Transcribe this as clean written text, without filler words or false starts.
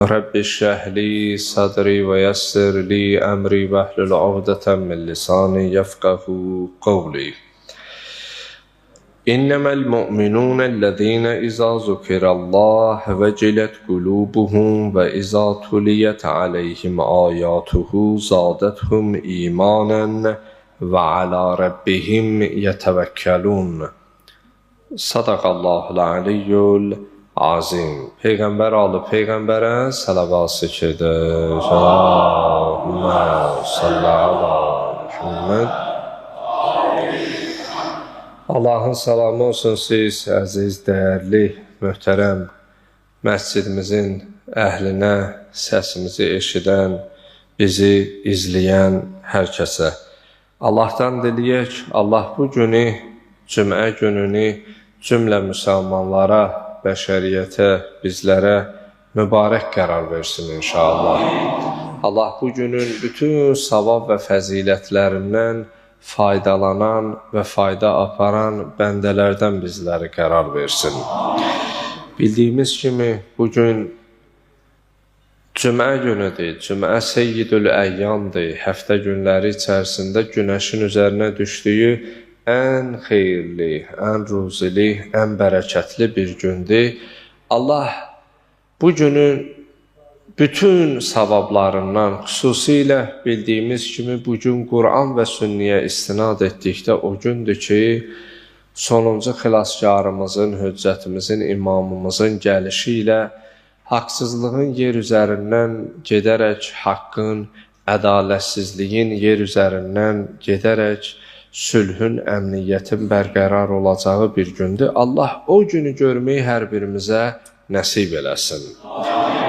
رب اشرح لي صدري ويسر لي أمري واحلل عقدة من لساني يفقهوا قولي. إنما المؤمنون الذين إذا ذكر الله وجلت قلوبهم وإذا تليت عليهم آياته زادتهم إيمانا وعلى ربهم يتوكلون. صدق الله العلي العظيم. Peygamber alı Peygamber'e salavat çekilir. Allahümme salli ala Muhammed. Allah'ın salamı olsun siz, əziz, dəyərli, möhtərəm məscidimizin əhlinə, səsimizi eşidən, bizi izləyən hər kəsə. Allah'tan diləyək, Allah bu günü, cümə gününü cümlə müsəlmanlara, bəşəriyyətə, bizlərə mübarək qərar versin inşallah. Allah bu günün bütün savab və fəzilətlərindən faydalanan və fayda aparan bəndələrdən bizləri qərar versin. Bildiyimiz kimi bugün cümə günüdür, cümə seyyidül əyyamdır, həftə günləri içərisində günəşin üzərinə düşdüyü ən xeyirli, ən ruzili, ən bərəkətli bir gündür. Allah bu günün bütün savablarından, xüsusilə bildiyimiz kimi bugün Qur'an və sünniyə istinad etdikdə o gündür ki, sonuncu xilaskarımızın, hüccətimizin, imamımızın gəlişi ilə haqsızlığın yer üzərindən gedərək, haqqın, ədalətsizliyin yer üzərindən gedərək, sülhün, əmniyyətin bərqərar olacağı bir gündür. Allah o günü görməyi hər birimizə nəsib eləsin.